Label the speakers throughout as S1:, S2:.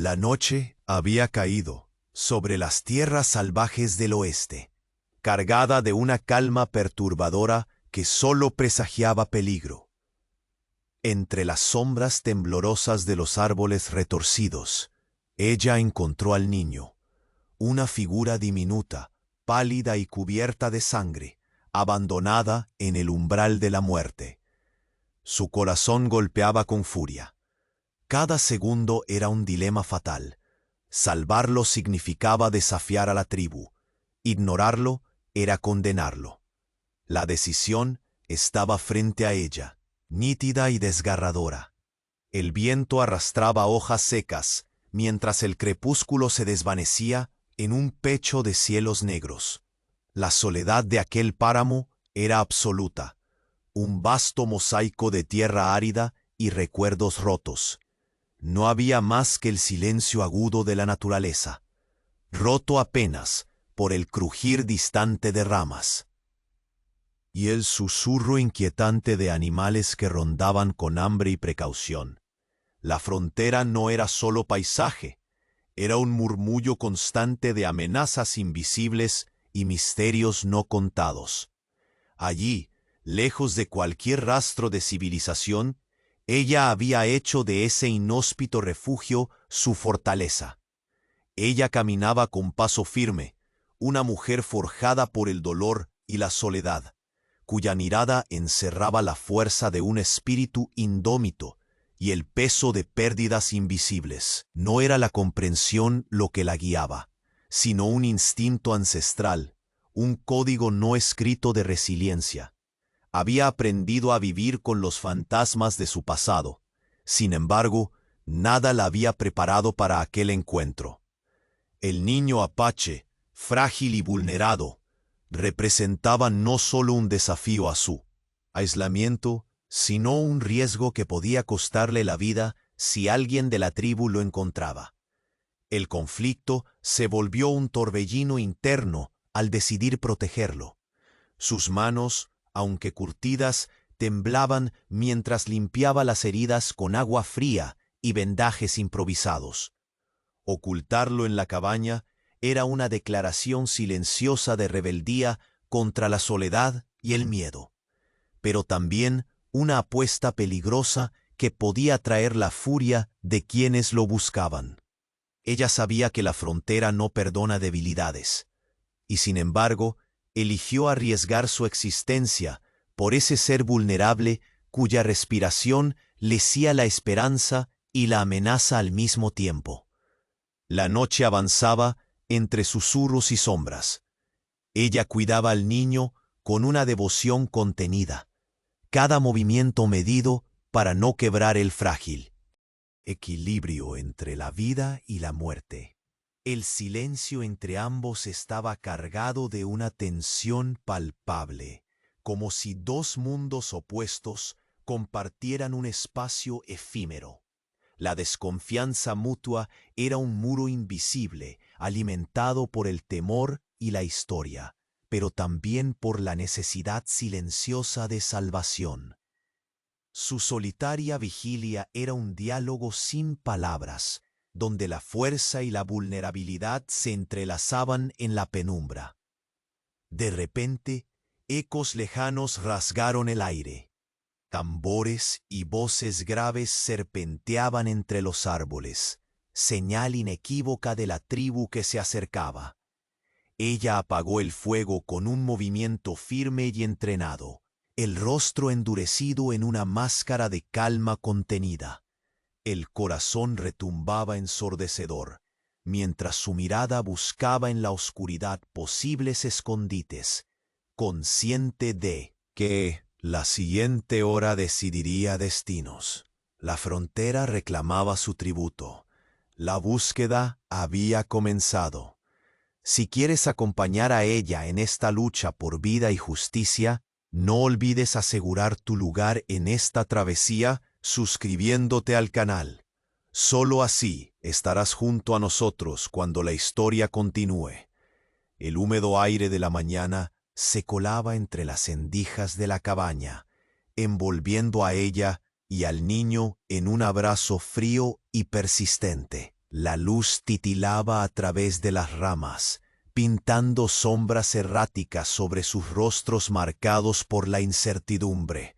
S1: La noche había caído sobre las tierras salvajes del oeste, cargada de una calma perturbadora que solo presagiaba peligro. Entre las sombras temblorosas de los árboles retorcidos, ella encontró al niño, una figura diminuta, pálida y cubierta de sangre, abandonada en el umbral de la muerte. Su corazón golpeaba con furia. Cada segundo era un dilema fatal. Salvarlo significaba desafiar a la tribu. Ignorarlo era condenarlo. La decisión estaba frente a ella, nítida y desgarradora. El viento arrastraba hojas secas, mientras el crepúsculo se desvanecía en un pecho de cielos negros. La soledad de aquel páramo era absoluta, un vasto mosaico de tierra árida y recuerdos rotos. No había más que el silencio agudo de la naturaleza, roto apenas por el crujir distante de ramas, y el susurro inquietante de animales que rondaban con hambre y precaución. La frontera no era solo paisaje, era un murmullo constante de amenazas invisibles y misterios no contados. Allí, lejos de cualquier rastro de civilización, ella había hecho de ese inhóspito refugio su fortaleza. Ella caminaba con paso firme, una mujer forjada por el dolor y la soledad, cuya mirada encerraba la fuerza de un espíritu indómito y el peso de pérdidas invisibles. No era la comprensión lo que la guiaba, sino un instinto ancestral, un código no escrito de resiliencia. Había aprendido a vivir con los fantasmas de su pasado. Sin embargo, nada la había preparado para aquel encuentro. El niño apache, frágil y vulnerado, representaba no solo un desafío a su aislamiento, sino un riesgo que podía costarle la vida si alguien de la tribu lo encontraba. El conflicto se volvió un torbellino interno al decidir protegerlo. Sus manos, aunque curtidas, temblaban mientras limpiaba las heridas con agua fría y vendajes improvisados. Ocultarlo en la cabaña era una declaración silenciosa de rebeldía contra la soledad y el miedo, pero también una apuesta peligrosa que podía traer la furia de quienes lo buscaban. Ella sabía que la frontera no perdona debilidades, y sin embargo, eligió arriesgar su existencia por ese ser vulnerable cuya respiración le hacía la esperanza y la amenaza al mismo tiempo. La noche avanzaba entre susurros y sombras. Ella cuidaba al niño con una devoción contenida, cada movimiento medido para no quebrar el frágil equilibrio entre la vida y la muerte. El silencio entre ambos estaba cargado de una tensión palpable, como si dos mundos opuestos compartieran un espacio efímero. La desconfianza mutua era un muro invisible, alimentado por el temor y la historia, pero también por la necesidad silenciosa de salvación. Su solitaria vigilia era un diálogo sin palabras, donde la fuerza y la vulnerabilidad se entrelazaban en la penumbra. De repente, ecos lejanos rasgaron el aire. Tambores y voces graves serpenteaban entre los árboles, señal inequívoca de la tribu que se acercaba. Ella apagó el fuego con un movimiento firme y entrenado, el rostro endurecido en una máscara de calma contenida. El corazón retumbaba ensordecedor, mientras su mirada buscaba en la oscuridad posibles escondites, consciente de que la siguiente hora decidiría destinos. La frontera reclamaba su tributo. La búsqueda había comenzado. Si quieres acompañar a ella en esta lucha por vida y justicia, no olvides asegurar tu lugar en esta travesía suscribiéndote al canal. Solo así estarás junto a nosotros cuando la historia continúe. El húmedo aire de la mañana se colaba entre las endijas de la cabaña, envolviendo a ella y al niño en un abrazo frío y persistente. La luz titilaba a través de las ramas, pintando sombras erráticas sobre sus rostros marcados por la incertidumbre.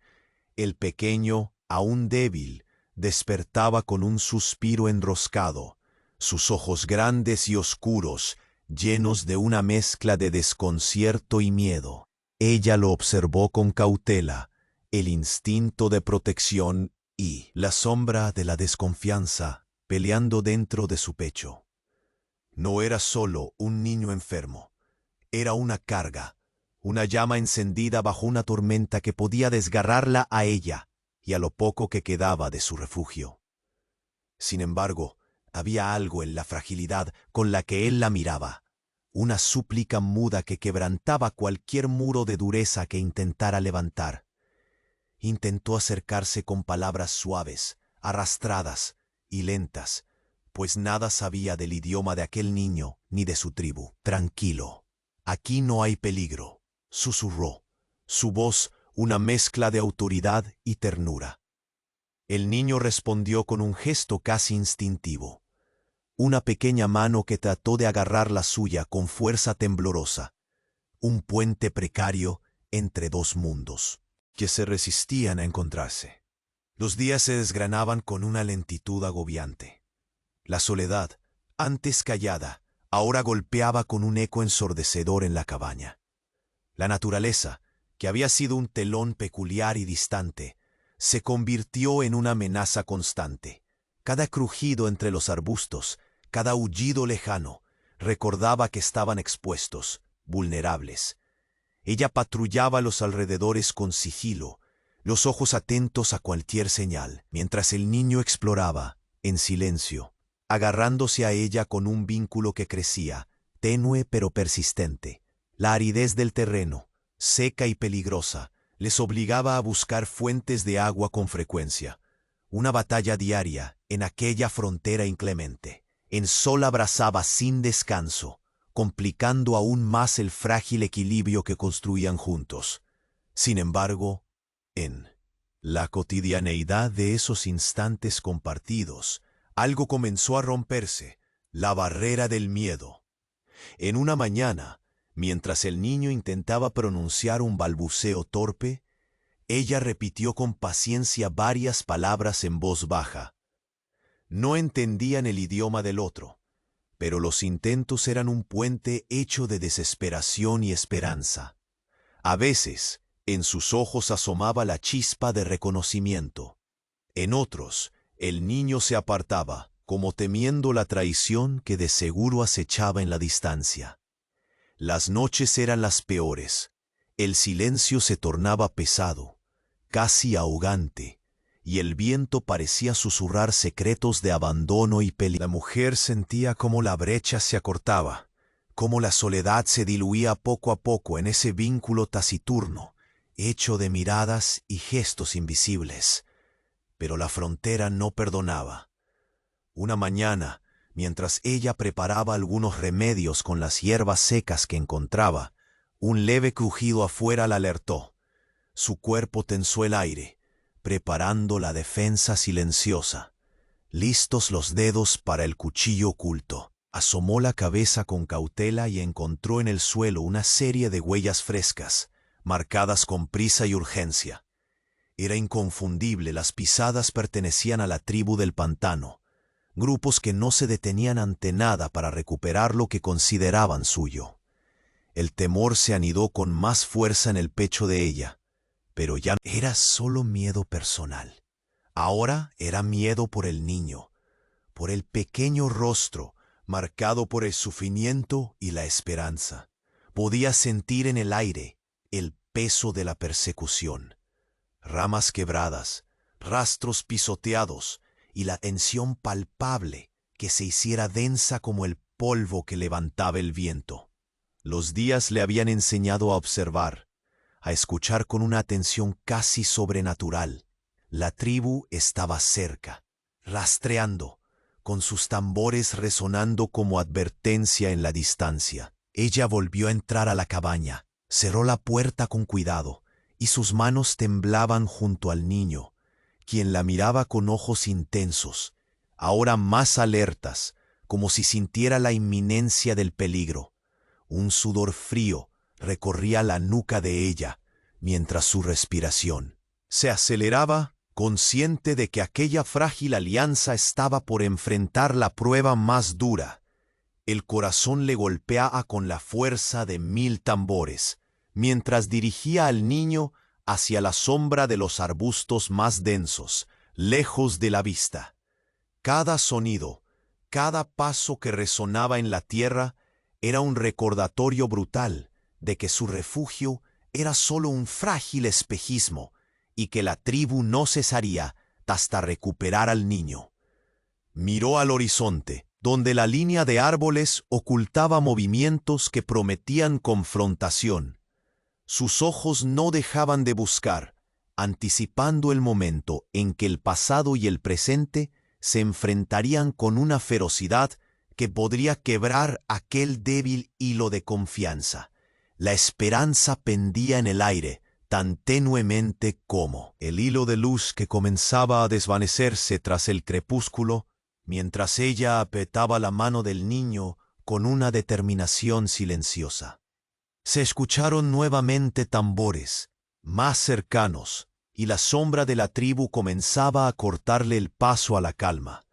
S1: El pequeño, aún débil, despertaba con un suspiro enroscado, sus ojos grandes y oscuros, llenos de una mezcla de desconcierto y miedo. Ella lo observó con cautela, el instinto de protección y la sombra de la desconfianza peleando dentro de su pecho. No era solo un niño enfermo, era una carga, una llama encendida bajo una tormenta que podía desgarrarla a ella y a lo poco que quedaba de su refugio. Sin embargo, había algo en la fragilidad con la que él la miraba, una súplica muda que quebrantaba cualquier muro de dureza que intentara levantar. Intentó acercarse con palabras suaves, arrastradas y lentas, pues nada sabía del idioma de aquel niño ni de su tribu. «Tranquilo, aquí no hay peligro», susurró, su voz una mezcla de autoridad y ternura. El niño respondió con un gesto casi instintivo, una pequeña mano que trató de agarrar la suya con fuerza temblorosa, un puente precario entre dos mundos que se resistían a encontrarse. Los días se desgranaban con una lentitud agobiante. La soledad, antes callada, ahora golpeaba con un eco ensordecedor en la cabaña. La naturaleza, que había sido un telón peculiar y distante, se convirtió en una amenaza constante. Cada crujido entre los arbustos, cada aullido lejano, recordaba que estaban expuestos, vulnerables. Ella patrullaba los alrededores con sigilo, los ojos atentos a cualquier señal, mientras el niño exploraba, en silencio, agarrándose a ella con un vínculo que crecía, tenue pero persistente. La aridez del terreno, seca y peligrosa, les obligaba a buscar fuentes de agua con frecuencia. Una batalla diaria en aquella frontera inclemente. El sol abrasaba sin descanso, complicando aún más el frágil equilibrio que construían juntos. Sin embargo, en la cotidianeidad de esos instantes compartidos, algo comenzó a romperse, la barrera del miedo. En una mañana, mientras el niño intentaba pronunciar un balbuceo torpe, ella repitió con paciencia varias palabras en voz baja. No entendían el idioma del otro, pero los intentos eran un puente hecho de desesperación y esperanza. A veces, en sus ojos asomaba la chispa de reconocimiento. En otros, el niño se apartaba, como temiendo la traición que de seguro acechaba en la distancia. Las noches eran las peores. El silencio se tornaba pesado, casi ahogante, y el viento parecía susurrar secretos de abandono y peligro. La mujer sentía cómo la brecha se acortaba, cómo la soledad se diluía poco a poco en ese vínculo taciturno, hecho de miradas y gestos invisibles. Pero la frontera no perdonaba. Una mañana, mientras ella preparaba algunos remedios con las hierbas secas que encontraba, un leve crujido afuera la alertó. Su cuerpo tensó el aire, preparando la defensa silenciosa. Listos los dedos para el cuchillo oculto. Asomó la cabeza con cautela y encontró en el suelo una serie de huellas frescas, marcadas con prisa y urgencia. Era inconfundible, las pisadas pertenecían a la tribu del pantano, grupos que no se detenían ante nada para recuperar lo que consideraban suyo. El temor se anidó con más fuerza en el pecho de ella, pero ya no era solo miedo personal. Ahora era miedo por el niño, por el pequeño rostro marcado por el sufrimiento y la esperanza. Podía sentir en el aire el peso de la persecución. Ramas quebradas, rastros pisoteados y la tensión palpable que se hiciera densa como el polvo que levantaba el viento. Los días le habían enseñado a observar, a escuchar con una atención casi sobrenatural. La tribu estaba cerca, rastreando, con sus tambores resonando como advertencia en la distancia. Ella volvió a entrar a la cabaña, cerró la puerta con cuidado, y sus manos temblaban junto al niño, quien la miraba con ojos intensos, ahora más alertas, como si sintiera la inminencia del peligro. Un sudor frío recorría la nuca de ella, mientras su respiración se aceleraba, consciente de que aquella frágil alianza estaba por enfrentar la prueba más dura. El corazón le golpeaba con la fuerza de 1000 tambores, mientras dirigía al niño hacia la sombra de los arbustos más densos, lejos de la vista. Cada sonido, cada paso que resonaba en la tierra, era un recordatorio brutal de que su refugio era solo un frágil espejismo y que la tribu no cesaría hasta recuperar al niño. Miró al horizonte, donde la línea de árboles ocultaba movimientos que prometían confrontación. Sus ojos no dejaban de buscar, anticipando el momento en que el pasado y el presente se enfrentarían con una ferocidad que podría quebrar aquel débil hilo de confianza. La esperanza pendía en el aire, tan tenuemente como el hilo de luz que comenzaba a desvanecerse tras el crepúsculo, mientras ella apretaba la mano del niño con una determinación silenciosa. Se escucharon nuevamente tambores, más cercanos, y la sombra de la tribu comenzaba a cortarle el paso a la calma.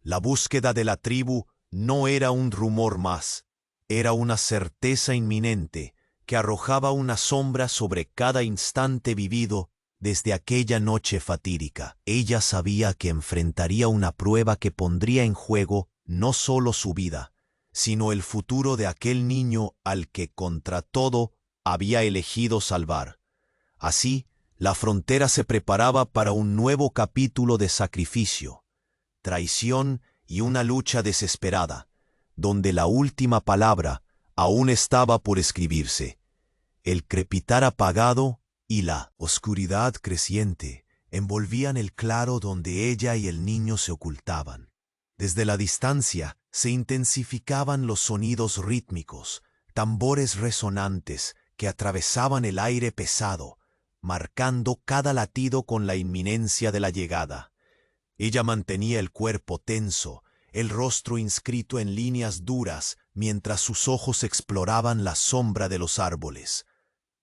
S1: La búsqueda de la tribu no era un rumor más, era una certeza inminente que arrojaba una sombra sobre cada instante vivido desde aquella noche fatídica. Ella sabía que enfrentaría una prueba que pondría en juego no solo su vida, sino el futuro de aquel niño al que contra todo había elegido salvar. Así, la frontera se preparaba para un nuevo capítulo de sacrificio, traición y una lucha desesperada, donde la última palabra aún estaba por escribirse. El crepitar apagado y la oscuridad creciente envolvían el claro donde ella y el niño se ocultaban. Desde la distancia se intensificaban los sonidos rítmicos, tambores resonantes que atravesaban el aire pesado, marcando cada latido con la inminencia de la llegada. Ella mantenía el cuerpo tenso, el rostro inscrito en líneas duras, mientras sus ojos exploraban la sombra de los árboles.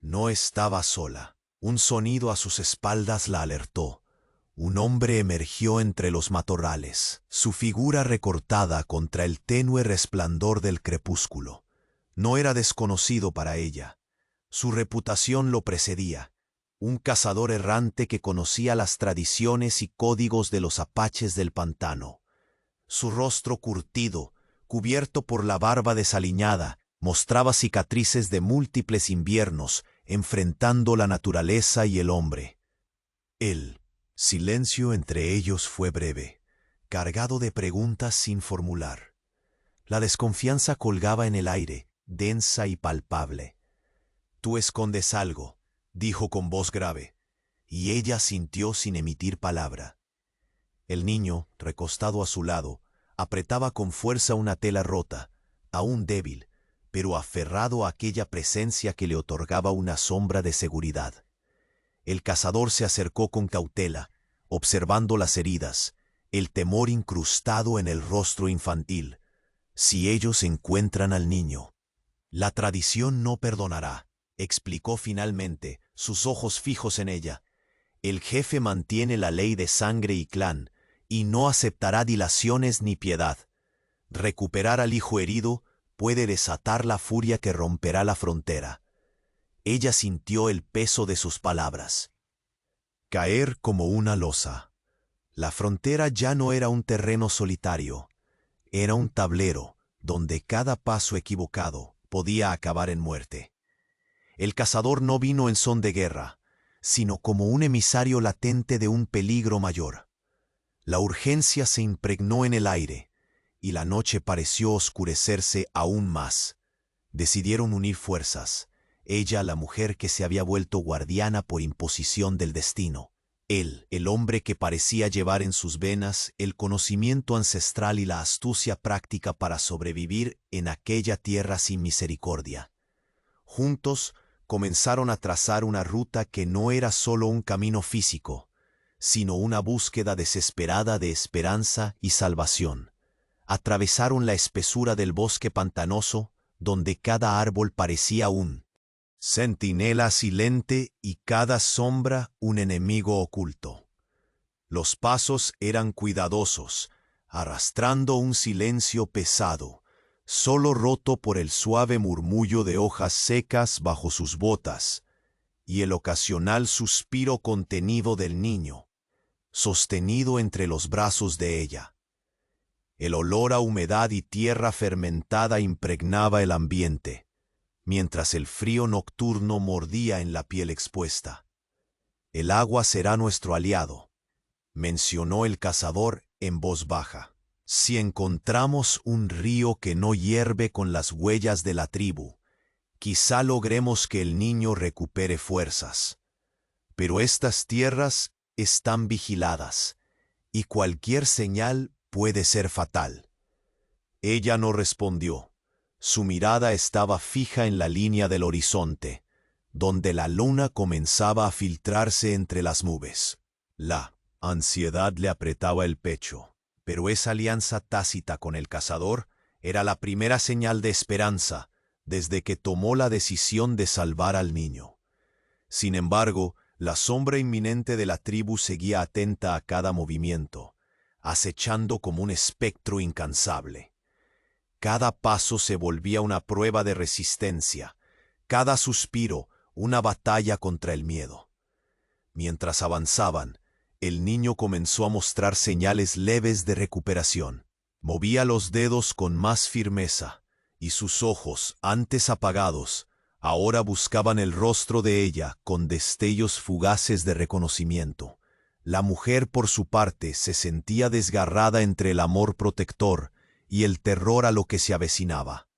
S1: No estaba sola. Un sonido a sus espaldas la alertó. Un hombre emergió entre los matorrales, su figura recortada contra el tenue resplandor del crepúsculo. No era desconocido para ella. Su reputación lo precedía. Un cazador errante que conocía las tradiciones y códigos de los apaches del pantano. Su rostro curtido, cubierto por la barba desaliñada, mostraba cicatrices de múltiples inviernos, enfrentando la naturaleza y el hombre. El silencio entre ellos fue breve, cargado de preguntas sin formular. La desconfianza colgaba en el aire, densa y palpable. «Tú escondes algo», dijo con voz grave, y ella sintió sin emitir palabra. El niño, recostado a su lado, apretaba con fuerza una tela rota, aún débil, pero aferrado a aquella presencia que le otorgaba una sombra de seguridad. El cazador se acercó con cautela, observando las heridas, el temor incrustado en el rostro infantil. Si ellos encuentran al niño, la tradición no perdonará, explicó finalmente, sus ojos fijos en ella. El jefe mantiene la ley de sangre y clan, y no aceptará dilaciones ni piedad. Recuperar al hijo herido puede desatar la furia que romperá la frontera. Ella sintió el peso de sus palabras caer como una losa. La frontera ya no era un terreno solitario, era un tablero donde cada paso equivocado podía acabar en muerte. El cazador no vino en son de guerra, sino como un emisario latente de un peligro mayor. La urgencia se impregnó en el aire, y la noche pareció oscurecerse aún más. Decidieron unir fuerzas, ella la mujer que se había vuelto guardiana por imposición del destino, él, el hombre que parecía llevar en sus venas el conocimiento ancestral y la astucia práctica para sobrevivir en aquella tierra sin misericordia. Juntos comenzaron a trazar una ruta que no era solo un camino físico, sino una búsqueda desesperada de esperanza y salvación. atravesaron la espesura del bosque pantanoso, donde cada árbol parecía un centinela silente y cada sombra un enemigo oculto. Los pasos eran cuidadosos, arrastrando un silencio pesado, solo roto por el suave murmullo de hojas secas bajo sus botas y el ocasional suspiro contenido del niño, sostenido entre los brazos de ella. El olor a humedad y tierra fermentada impregnaba el ambiente, mientras el frío nocturno mordía en la piel expuesta. «El agua será nuestro aliado», mencionó el cazador en voz baja. «Si encontramos un río que no hierve con las huellas de la tribu, quizá logremos que el niño recupere fuerzas. Pero estas tierras están vigiladas, y cualquier señal puede ser fatal». Ella no respondió. Su mirada estaba fija en la línea del horizonte, donde la luna comenzaba a filtrarse entre las nubes. La ansiedad le apretaba el pecho, pero esa alianza tácita con el cazador era la primera señal de esperanza desde que tomó la decisión de salvar al niño. Sin embargo, la sombra inminente de la tribu seguía atenta a cada movimiento, acechando como un espectro incansable. Cada paso se volvía una prueba de resistencia, cada suspiro una batalla contra el miedo. Mientras avanzaban, el niño comenzó a mostrar señales leves de recuperación. Movía los dedos con más firmeza, y sus ojos, antes apagados, ahora buscaban el rostro de ella con destellos fugaces de reconocimiento. La mujer, por su parte, se sentía desgarrada entre el amor protector y el terror a lo que se avecinaba.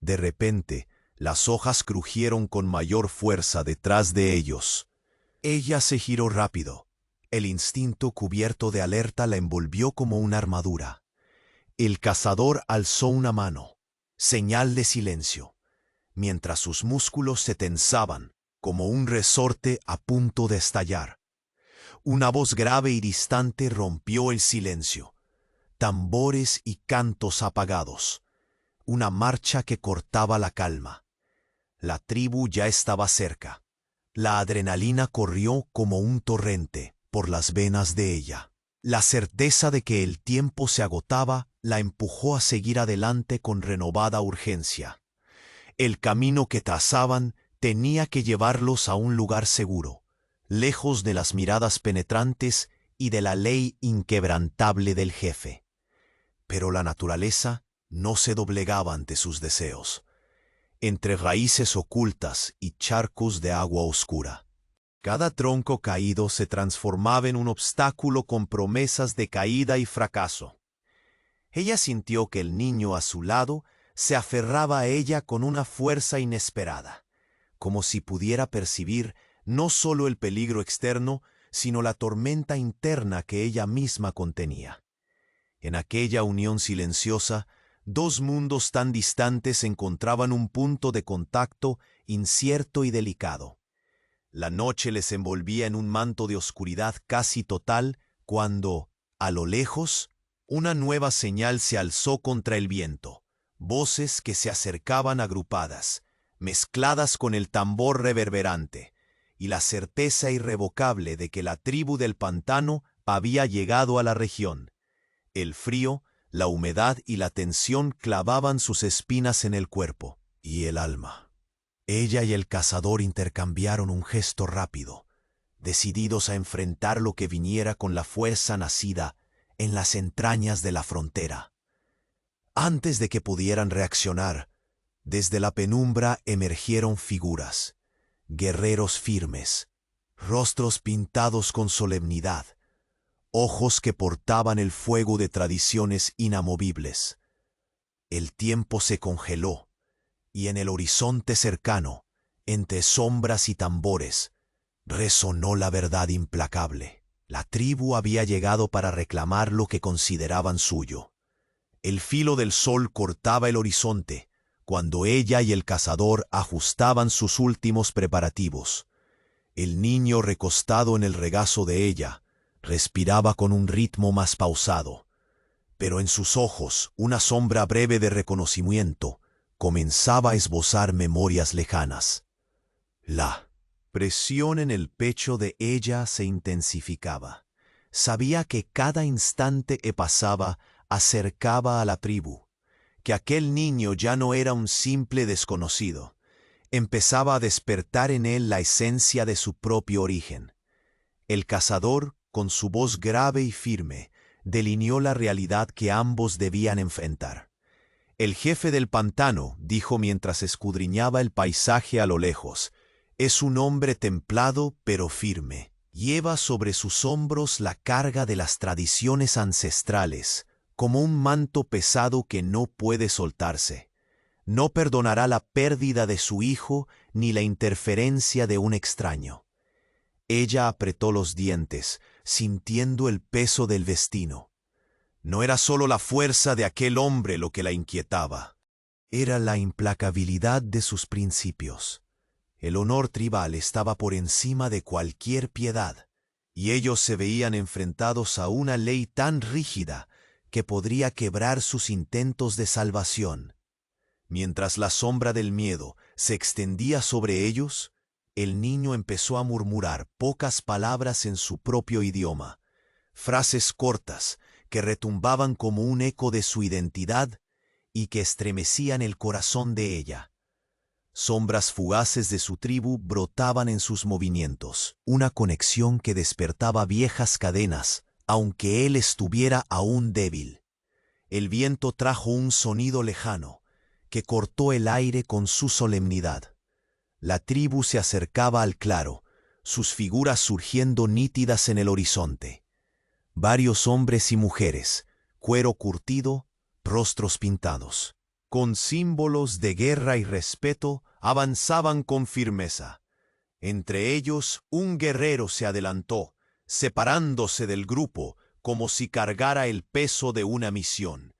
S1: De repente, las hojas crujieron con mayor fuerza detrás de ellos. Ella se giró rápido. El instinto cubierto de alerta la envolvió como una armadura. El cazador alzó una mano, señal de silencio, mientras sus músculos se tensaban como un resorte a punto de estallar. Una voz grave y distante rompió el silencio. Tambores y cantos apagados. Una marcha que cortaba la calma. La tribu ya estaba cerca. La adrenalina corrió como un torrente por las venas de ella. La certeza de que el tiempo se agotaba la empujó a seguir adelante con renovada urgencia. El camino que trazaban tenía que llevarlos a un lugar seguro, lejos de las miradas penetrantes y de la ley inquebrantable del jefe. Pero la naturaleza no se doblegaba ante sus deseos. Entre raíces ocultas y charcos de agua oscura, cada tronco caído se transformaba en un obstáculo con promesas de caída y fracaso. Ella sintió que el niño a su lado se aferraba a ella con una fuerza inesperada, como si pudiera percibir no solo el peligro externo, sino la tormenta interna que ella misma contenía. En aquella unión silenciosa, dos mundos tan distantes encontraban un punto de contacto incierto y delicado. La noche les envolvía en un manto de oscuridad casi total cuando, a lo lejos, una nueva señal se alzó contra el viento. Voces que se acercaban agrupadas, mezcladas con el tambor reverberante, y la certeza irrevocable de que la tribu del pantano había llegado a la región. El frío, la humedad y la tensión clavaban sus espinas en el cuerpo y el alma. Ella y el cazador intercambiaron un gesto rápido, decididos a enfrentar lo que viniera con la fuerza nacida en las entrañas de la frontera. Antes de que pudieran reaccionar, desde la penumbra emergieron figuras, guerreros firmes, rostros pintados con solemnidad, ojos que portaban el fuego de tradiciones inamovibles. El tiempo se congeló, y en el horizonte cercano, entre sombras y tambores, resonó la verdad implacable. La tribu había llegado para reclamar lo que consideraban suyo. El filo del sol cortaba el horizonte, cuando ella y el cazador ajustaban sus últimos preparativos. El niño recostado en el regazo de ella respiraba con un ritmo más pausado, pero en sus ojos una sombra breve de reconocimiento comenzaba a esbozar memorias lejanas. La presión en el pecho de ella se intensificaba. Sabía que cada instante que pasaba acercaba a la tribu, que aquel niño ya no era un simple desconocido. Empezaba a despertar en él la esencia de su propio origen. El cazador, con su voz grave y firme, delineó la realidad que ambos debían enfrentar. El jefe del pantano dijo mientras escudriñaba el paisaje a lo lejos: «Es un hombre templado pero firme. Lleva sobre sus hombros la carga de las tradiciones ancestrales, como un manto pesado que no puede soltarse. No perdonará la pérdida de su hijo ni la interferencia de un extraño». Ella apretó los dientes, sintiendo el peso del destino. No era solo la fuerza de aquel hombre lo que la inquietaba. Era la implacabilidad de sus principios. El honor tribal estaba por encima de cualquier piedad, y ellos se veían enfrentados a una ley tan rígida que podría quebrar sus intentos de salvación. Mientras la sombra del miedo se extendía sobre ellos, el niño empezó a murmurar pocas palabras en su propio idioma, frases cortas que retumbaban como un eco de su identidad y que estremecían el corazón de ella. Sombras fugaces de su tribu brotaban en sus movimientos, una conexión que despertaba viejas cadenas, aunque él estuviera aún débil. El viento trajo un sonido lejano, que cortó el aire con su solemnidad. La tribu se acercaba al claro, sus figuras surgiendo nítidas en el horizonte. Varios hombres y mujeres, cuero curtido, rostros pintados, con símbolos de guerra y respeto, avanzaban con firmeza. Entre ellos, un guerrero se adelantó, separándose del grupo como si cargara el peso de una misión.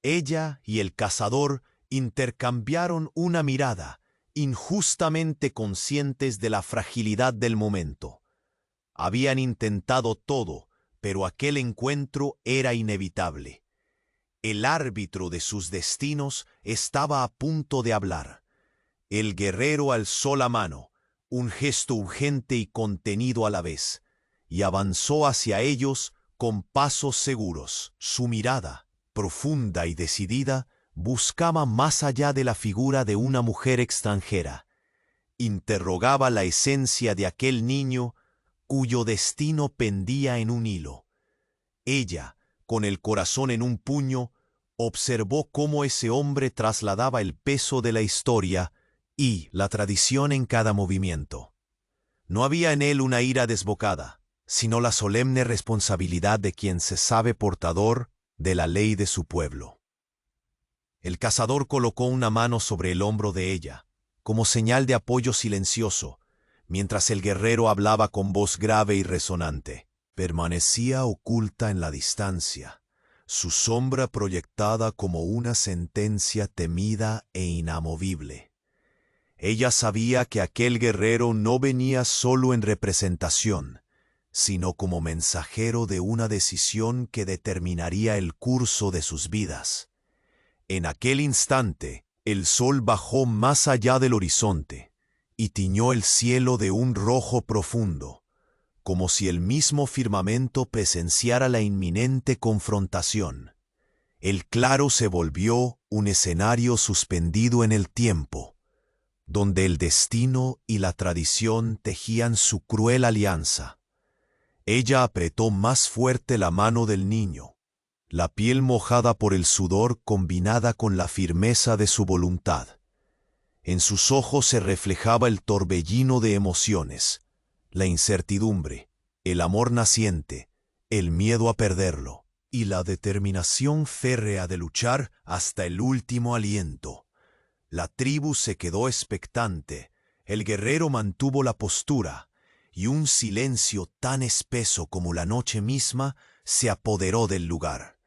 S1: Ella y el cazador intercambiaron una mirada, injustamente conscientes de la fragilidad del momento. Habían intentado todo, pero aquel encuentro era inevitable. El árbitro de sus destinos estaba a punto de hablar. El guerrero alzó la mano, un gesto urgente y contenido a la vez, y avanzó hacia ellos con pasos seguros. Su mirada, profunda y decidida, buscaba más allá de la figura de una mujer extranjera. Interrogaba la esencia de aquel niño cuyo destino pendía en un hilo. Ella, con el corazón en un puño, observó cómo ese hombre trasladaba el peso de la historia y la tradición en cada movimiento. No había en él una ira desbocada, sino la solemne responsabilidad de quien se sabe portador de la ley de su pueblo. El cazador colocó una mano sobre el hombro de ella, como señal de apoyo silencioso, mientras el guerrero hablaba con voz grave y resonante. Permanecía oculta en la distancia, su sombra proyectada como una sentencia temida e inamovible. Ella sabía que aquel guerrero no venía solo en representación, sino como mensajero de una decisión que determinaría el curso de sus vidas. En aquel instante, el sol bajó más allá del horizonte y tiñó el cielo de un rojo profundo, como si el mismo firmamento presenciara la inminente confrontación. El claro se volvió un escenario suspendido en el tiempo, donde el destino y la tradición tejían su cruel alianza. Ella apretó más fuerte la mano del niño, la piel mojada por el sudor combinada con la firmeza de su voluntad. En sus ojos se reflejaba el torbellino de emociones, la incertidumbre, el amor naciente, el miedo a perderlo, y la determinación férrea de luchar hasta el último aliento. La tribu se quedó expectante, el guerrero mantuvo la postura, y un silencio tan espeso como la noche misma se apoderó del lugar.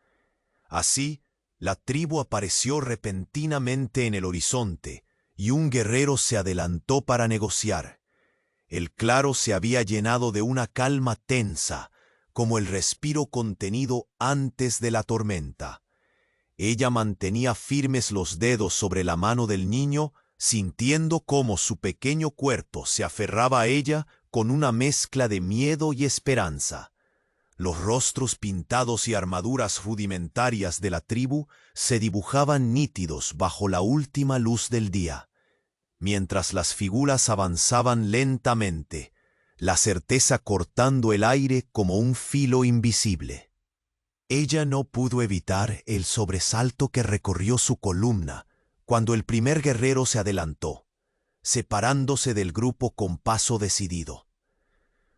S1: Así, la tribu apareció repentinamente en el horizonte, y un guerrero se adelantó para negociar. El claro se había llenado de una calma tensa, como el respiro contenido antes de la tormenta. Ella mantenía firmes los dedos sobre la mano del niño, sintiendo cómo su pequeño cuerpo se aferraba a ella con una mezcla de miedo y esperanza. Los rostros pintados y armaduras rudimentarias de la tribu se dibujaban nítidos bajo la última luz del día. Mientras las figuras avanzaban lentamente, la certeza cortando el aire como un filo invisible. Ella no pudo evitar el sobresalto que recorrió su columna cuando el primer guerrero se adelantó, separándose del grupo con paso decidido.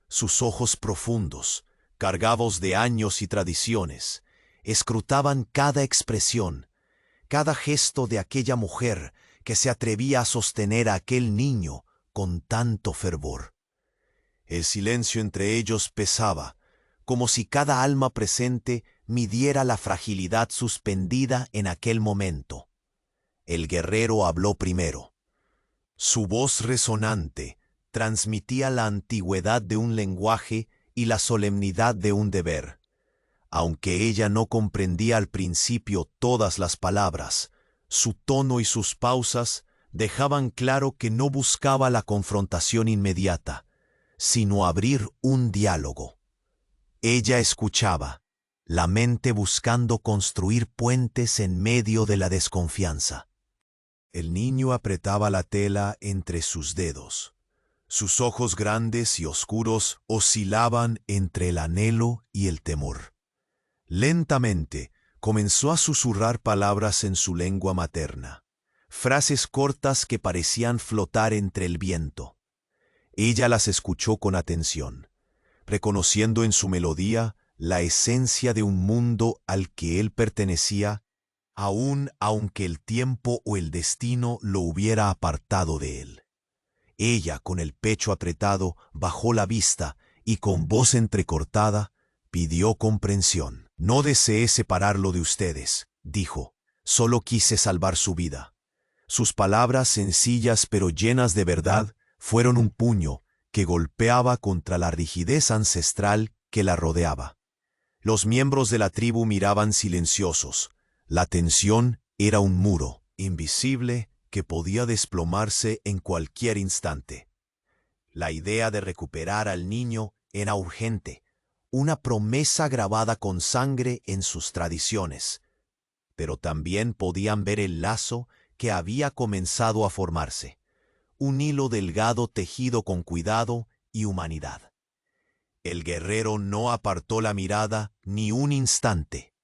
S1: Sus ojos profundos, cargados de años y tradiciones, escrutaban cada expresión, cada gesto de aquella mujer que se atrevía a sostener a aquel niño con tanto fervor. El silencio entre ellos pesaba, como si cada alma presente midiera la fragilidad suspendida en aquel momento. El guerrero habló primero. Su voz resonante transmitía la antigüedad de un lenguaje y la solemnidad de un deber. Aunque ella no comprendía al principio todas las palabras, su tono y sus pausas dejaban claro que no buscaba la confrontación inmediata, sino abrir un diálogo. Ella escuchaba, la mente buscando construir puentes en medio de la desconfianza. El niño apretaba la tela entre sus dedos. Sus ojos grandes y oscuros oscilaban entre el anhelo y el temor. Lentamente comenzó a susurrar palabras en su lengua materna, frases cortas que parecían flotar entre el viento. Ella las escuchó con atención, reconociendo en su melodía la esencia de un mundo al que él pertenecía, aun aunque el tiempo o el destino lo hubiera apartado de él. Ella, con el pecho apretado, bajó la vista y con voz entrecortada pidió comprensión. «No deseé separarlo de ustedes», dijo. «Solo quise salvar su vida». Sus palabras, sencillas pero llenas de verdad, fueron un puño que golpeaba contra la rigidez ancestral que la rodeaba. Los miembros de la tribu miraban silenciosos. La tensión era un muro invisible que podía desplomarse en cualquier instante. La idea de recuperar al niño era urgente, una promesa grabada con sangre en sus tradiciones, pero también podían ver el lazo que había comenzado a formarse, un hilo delgado tejido con cuidado y humanidad. El guerrero no apartó la mirada ni un instante.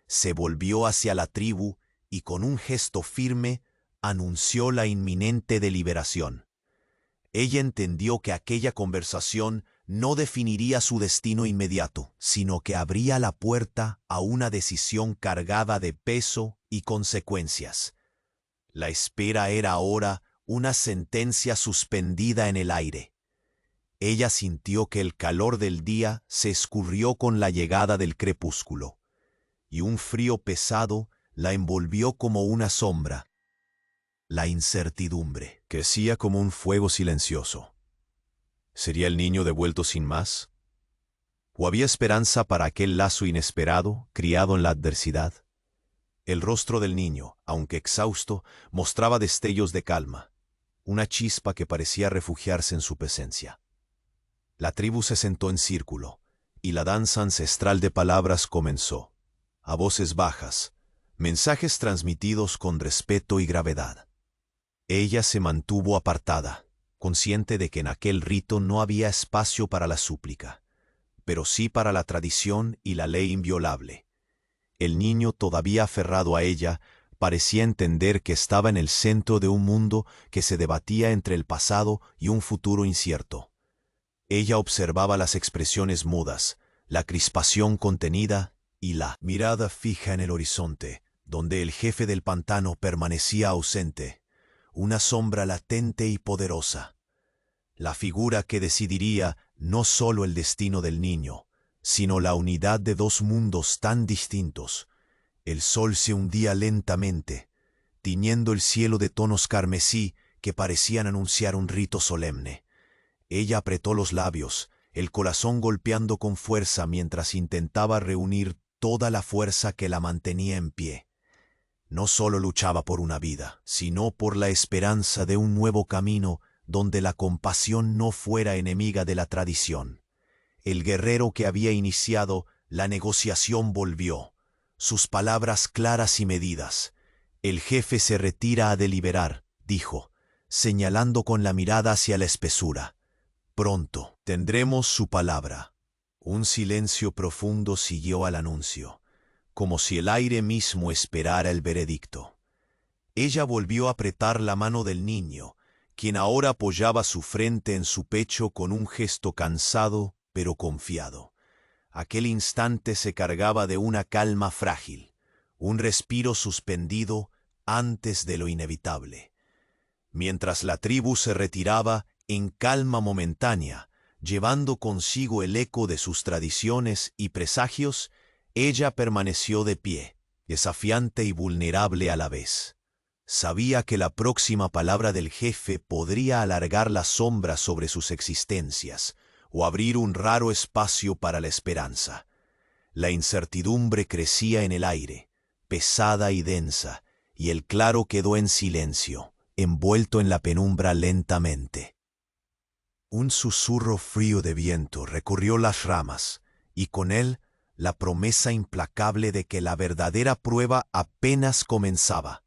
S1: Se volvió hacia la tribu y con un gesto firme anunció la inminente deliberación. Ella entendió que aquella conversación no definiría su destino inmediato, sino que abría la puerta a una decisión cargada de peso y consecuencias. La espera era ahora una sentencia suspendida en el aire. Ella sintió que el calor del día se escurrió con la llegada del crepúsculo, y un frío pesado la envolvió como una sombra. La incertidumbre crecía como un fuego silencioso. ¿Sería el niño devuelto sin más? ¿O había esperanza para aquel lazo inesperado, criado en la adversidad? El rostro del niño, aunque exhausto, mostraba destellos de calma, una chispa que parecía refugiarse en su presencia. La tribu se sentó en círculo, y la danza ancestral de palabras comenzó, a voces bajas, mensajes transmitidos con respeto y gravedad. Ella se mantuvo apartada, consciente de que en aquel rito no había espacio para la súplica, pero sí para la tradición y la ley inviolable. El niño, todavía aferrado a ella, parecía entender que estaba en el centro de un mundo que se debatía entre el pasado y un futuro incierto. Ella observaba las expresiones mudas, la crispación contenida y la mirada fija en el horizonte, donde el jefe del pantano permanecía ausente, una sombra latente y poderosa, la figura que decidiría no solo el destino del niño, sino la unidad de dos mundos tan distintos. El sol se hundía lentamente, tiñendo el cielo de tonos carmesí que parecían anunciar un rito solemne. Ella apretó los labios, el corazón golpeando con fuerza mientras intentaba reunir toda la fuerza que la mantenía en pie. No solo luchaba por una vida, sino por la esperanza de un nuevo camino donde la compasión no fuera enemiga de la tradición. El guerrero que había iniciado la negociación volvió, sus palabras claras y medidas. El jefe se retira a deliberar, dijo, señalando con la mirada hacia la espesura. Pronto tendremos su palabra. Un silencio profundo siguió al anuncio, como si el aire mismo esperara el veredicto. Ella volvió a apretar la mano del niño, quien ahora apoyaba su frente en su pecho con un gesto cansado pero confiado. Aquel instante se cargaba de una calma frágil, un respiro suspendido antes de lo inevitable. Mientras la tribu se retiraba en calma momentánea, llevando consigo el eco de sus tradiciones y presagios, ella permaneció de pie, desafiante y vulnerable a la vez. Sabía que la próxima palabra del jefe podría alargar la sombra sobre sus existencias o abrir un raro espacio para la esperanza. La incertidumbre crecía en el aire, pesada y densa, y el claro quedó en silencio, envuelto en la penumbra lentamente. Un susurro frío de viento recorrió las ramas, y con él la promesa implacable de que la verdadera prueba apenas comenzaba.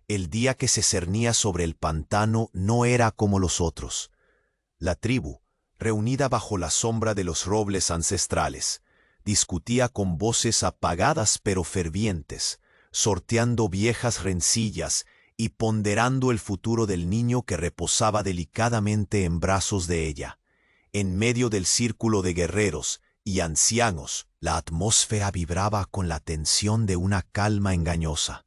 S1: El día que se cernía sobre el pantano no era como los otros. La tribu, reunida bajo la sombra de los robles ancestrales, discutía con voces apagadas pero fervientes, sorteando viejas rencillas y ponderando el futuro del niño que reposaba delicadamente en brazos de ella. En medio del círculo de guerreros y ancianos, la atmósfera vibraba con la tensión de una calma engañosa.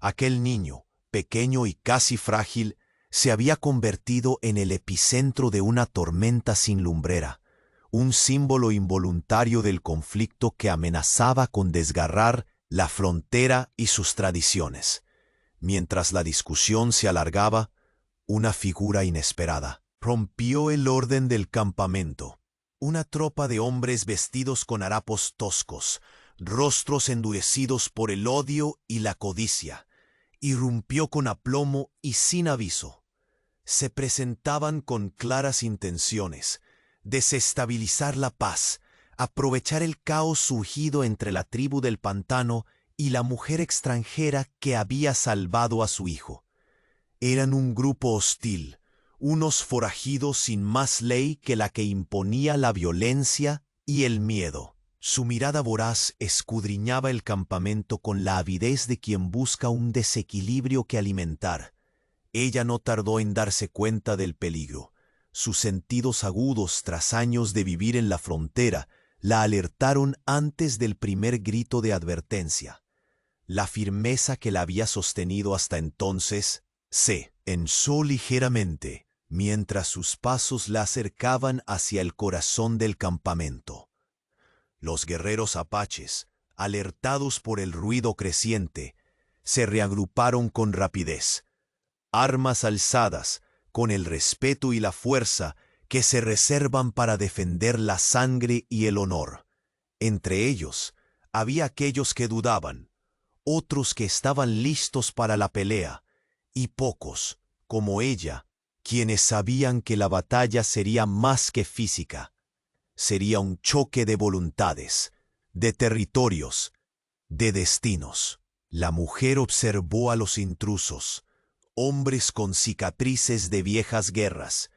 S1: Aquel niño, pequeño y casi frágil, se había convertido en el epicentro de una tormenta sin lumbrera, un símbolo involuntario del conflicto que amenazaba con desgarrar la frontera y sus tradiciones. Mientras la discusión se alargaba, una figura inesperada rompió el orden del campamento. Una tropa de hombres vestidos con harapos toscos, rostros endurecidos por el odio y la codicia, irrumpió con aplomo y sin aviso. Se presentaban con claras intenciones: desestabilizar la paz, aprovechar el caos surgido entre la tribu del pantano y la mujer extranjera que había salvado a su hijo. Eran un grupo hostil, unos forajidos sin más ley que la que imponía la violencia y el miedo. Su mirada voraz escudriñaba el campamento con la avidez de quien busca un desequilibrio que alimentar. Ella no tardó en darse cuenta del peligro. Sus sentidos agudos, tras años de vivir en la frontera, la alertaron antes del primer grito de advertencia. La firmeza que la había sostenido hasta entonces se ensó ligeramente mientras sus pasos la acercaban hacia el corazón del campamento. Los guerreros apaches, alertados por el ruido creciente, se reagruparon con rapidez, armas alzadas, con el respeto y la fuerza que se reservan para defender la sangre y el honor. Entre ellos, había aquellos que dudaban, otros que estaban listos para la pelea, y pocos, como ella, quienes sabían que la batalla sería más que física. Sería un choque de voluntades, de territorios, de destinos. La mujer observó a los intrusos, hombres con cicatrices de viejas guerras,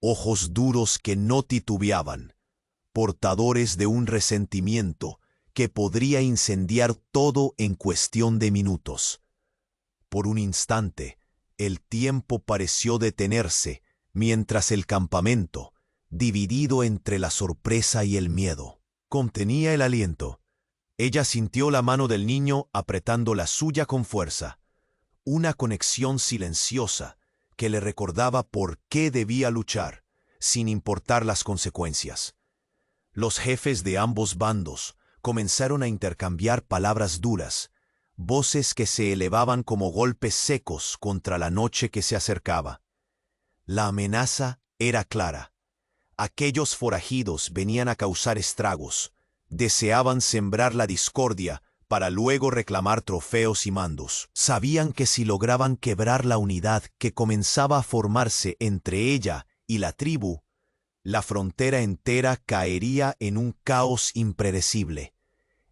S1: ojos duros que no titubeaban, portadores de un resentimiento que podría incendiar todo en cuestión de minutos. Por un instante, el tiempo pareció detenerse mientras el campamento, dividido entre la sorpresa y el miedo, contenía el aliento. Ella sintió la mano del niño apretando la suya con fuerza, una conexión silenciosa que le recordaba por qué debía luchar, sin importar las consecuencias. Los jefes de ambos bandos comenzaron a intercambiar palabras duras, voces que se elevaban como golpes secos contra la noche que se acercaba. La amenaza era clara: Aquellos forajidos venían a causar estragos. Deseaban sembrar la discordia para luego reclamar trofeos y mandos. Sabían que si lograban quebrar la unidad que comenzaba a formarse entre ella y la tribu, la frontera entera caería en un caos impredecible.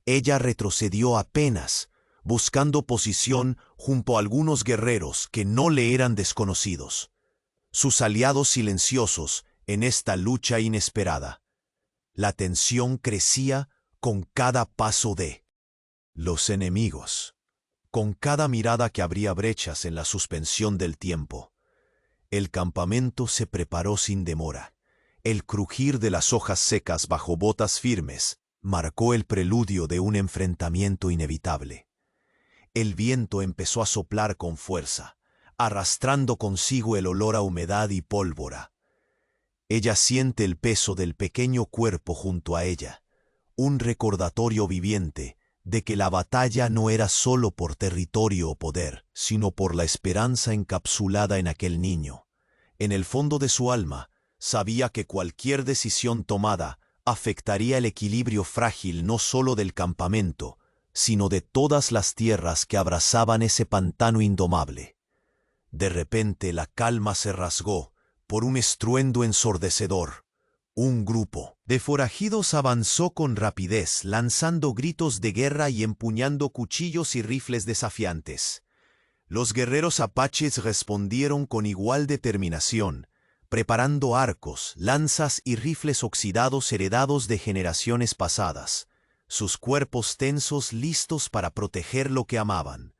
S1: Ella retrocedió apenas, buscando posición junto a algunos guerreros que no le eran desconocidos, sus aliados silenciosos en esta lucha inesperada. La tensión crecía con cada paso de los enemigos, con cada mirada que abría brechas en la suspensión del tiempo. El campamento se preparó sin demora. El crujir de las hojas secas bajo botas firmes marcó el preludio de un enfrentamiento inevitable. El viento empezó a soplar con fuerza, arrastrando consigo el olor a humedad y pólvora. Ella siente el peso del pequeño cuerpo junto a ella, un recordatorio viviente de que la batalla no era solo por territorio o poder, sino por la esperanza encapsulada en aquel niño. En el fondo de su alma, sabía que cualquier decisión tomada afectaría el equilibrio frágil no solo del campamento, sino de todas las tierras que abrazaban ese pantano indomable. De repente la calma se rasgó por un estruendo ensordecedor. Un grupo de forajidos avanzó con rapidez, lanzando gritos de guerra y empuñando cuchillos y rifles desafiantes. Los guerreros apaches respondieron con igual determinación, preparando arcos, lanzas y rifles oxidados heredados de generaciones pasadas, sus cuerpos tensos listos para proteger lo que amaban.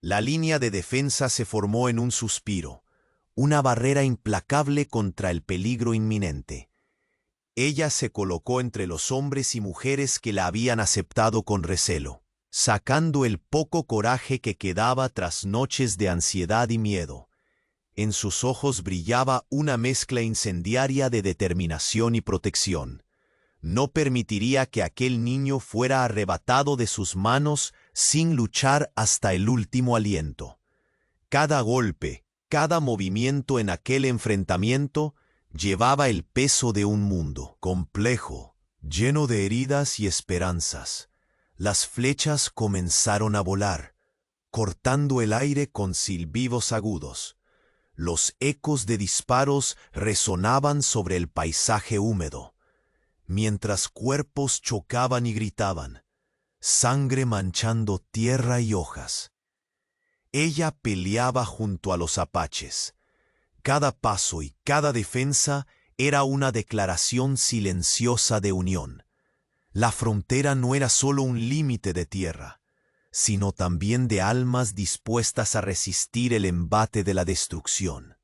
S1: La línea de defensa se formó en un suspiro, una barrera implacable contra el peligro inminente. Ella se colocó entre los hombres y mujeres que la habían aceptado con recelo, sacando el poco coraje que quedaba tras noches de ansiedad y miedo. En sus ojos brillaba una mezcla incendiaria de determinación y protección. No permitiría que aquel niño fuera arrebatado de sus manos sin luchar hasta el último aliento. Cada golpe, cada movimiento en aquel enfrentamiento llevaba el peso de un mundo complejo, lleno de heridas y esperanzas. Las flechas comenzaron a volar, cortando el aire con silbidos agudos. Los ecos de disparos resonaban sobre el paisaje húmedo, mientras cuerpos chocaban y gritaban, sangre manchando tierra y hojas. Ella peleaba junto a los apaches. Cada paso y cada defensa era una declaración silenciosa de unión. La frontera no era solo un límite de tierra, sino también de almas dispuestas a resistir el embate de la destrucción.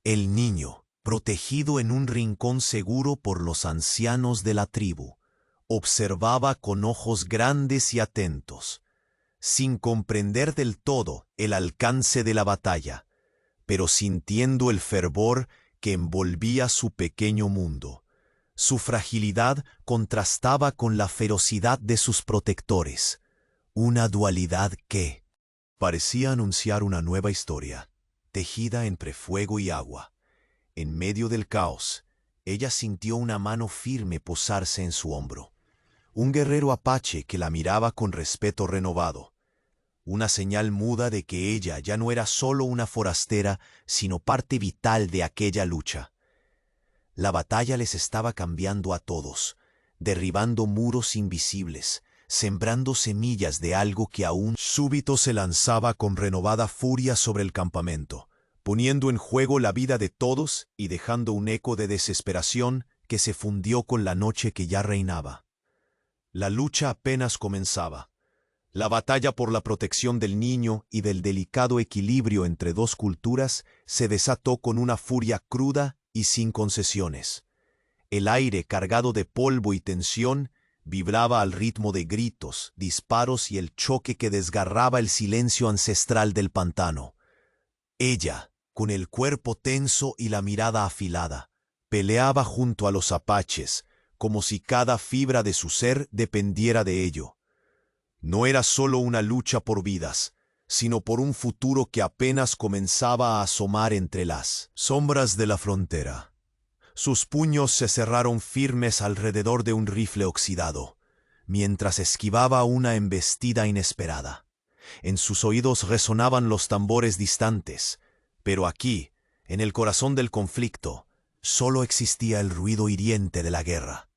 S1: El niño, protegido en un rincón seguro por los ancianos de la tribu, observaba con ojos grandes y atentos, sin comprender del todo el alcance de la batalla, pero sintiendo el fervor que envolvía su pequeño mundo. Su fragilidad contrastaba con la ferocidad de sus protectores, una dualidad que parecía anunciar una nueva historia, tejida entre fuego y agua. En medio del caos, ella sintió una mano firme posarse en su hombro. Un guerrero apache que la miraba con respeto renovado. Una señal muda de que ella ya no era solo una forastera, sino parte vital de aquella lucha. La batalla les estaba cambiando a todos, derribando muros invisibles, sembrando semillas de algo que aún súbito se lanzaba con renovada furia sobre el campamento, poniendo en juego la vida de todos y dejando un eco de desesperación que se fundió con la noche que ya reinaba. La lucha apenas comenzaba. La batalla por la protección del niño y del delicado equilibrio entre dos culturas se desató con una furia cruda y sin concesiones. El aire cargado de polvo y tensión vibraba al ritmo de gritos, disparos y el choque que desgarraba el silencio ancestral del pantano. Ella, con el cuerpo tenso y la mirada afilada, peleaba junto a los apaches, como si cada fibra de su ser dependiera de ello. No era solo una lucha por vidas, sino por un futuro que apenas comenzaba a asomar entre las sombras de la frontera. Sus puños se cerraron firmes alrededor de un rifle oxidado, mientras esquivaba una embestida inesperada. En sus oídos resonaban los tambores distantes, pero aquí, en el corazón del conflicto, solo existía el ruido hiriente de la guerra.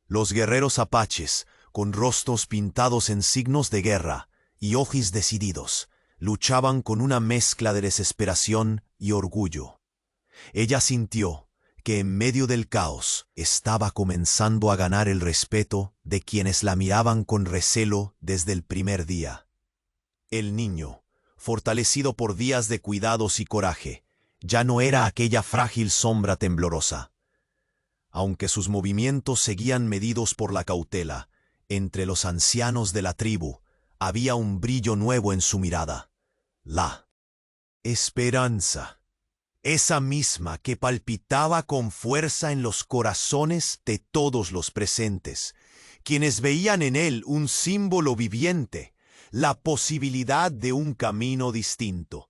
S1: Los guerreros apaches, con rostros pintados en signos de guerra y ojos decididos, luchaban con una mezcla de desesperación y orgullo. Ella sintió que en medio del caos estaba comenzando a ganar el respeto de quienes la miraban con recelo desde el primer día. El niño, fortalecido por días de cuidados y coraje, ya no era aquella frágil sombra temblorosa. Aunque sus movimientos seguían medidos por la cautela, entre los ancianos de la tribu había un brillo nuevo en su mirada. La esperanza, esa misma que palpitaba con fuerza en los corazones de todos los presentes, quienes veían en él un símbolo viviente, la posibilidad de un camino distinto.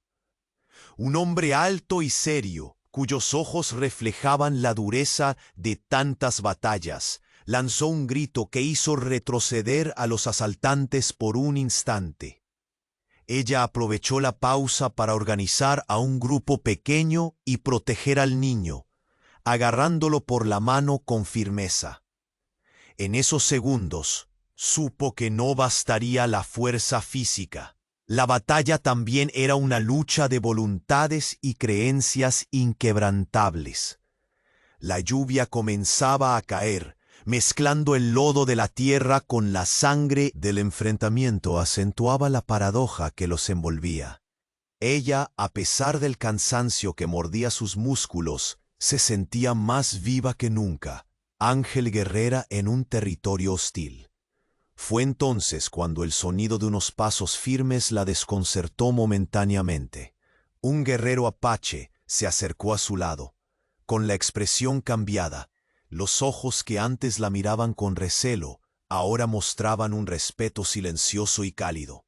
S1: Un hombre alto y serio, cuyos ojos reflejaban la dureza de tantas batallas, lanzó un grito que hizo retroceder a los asaltantes por un instante. Ella aprovechó la pausa para organizar a un grupo pequeño y proteger al niño, agarrándolo por la mano con firmeza. En esos segundos, supo que no bastaría la fuerza física. La batalla también era una lucha de voluntades y creencias inquebrantables. La lluvia comenzaba a caer, mezclando el lodo de la tierra con la sangre del enfrentamiento, acentuaba la paradoja que los envolvía. Ella, a pesar del cansancio que mordía sus músculos, se sentía más viva que nunca, ángel guerrera en un territorio hostil. Fue entonces cuando el sonido de unos pasos firmes la desconcertó momentáneamente. Un guerrero apache se acercó a su lado, con la expresión cambiada. Los ojos que antes la miraban con recelo, ahora mostraban un respeto silencioso y cálido.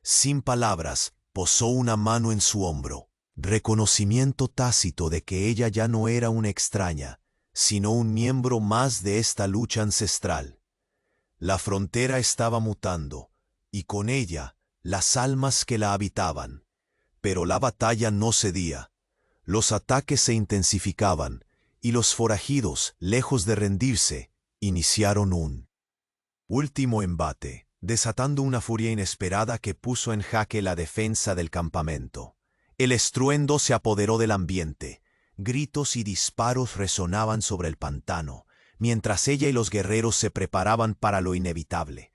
S1: Sin palabras, posó una mano en su hombro, reconocimiento tácito de que ella ya no era una extraña, sino un miembro más de esta lucha ancestral. La frontera estaba mutando, y con ella las almas que la habitaban. Pero la batalla no cedía. Los ataques se intensificaban, y los forajidos, lejos de rendirse, iniciaron un último embate, desatando una furia inesperada que puso en jaque la defensa del campamento. El estruendo se apoderó del ambiente. Gritos y disparos resonaban sobre el pantano, mientras ella y los guerreros se preparaban para lo inevitable.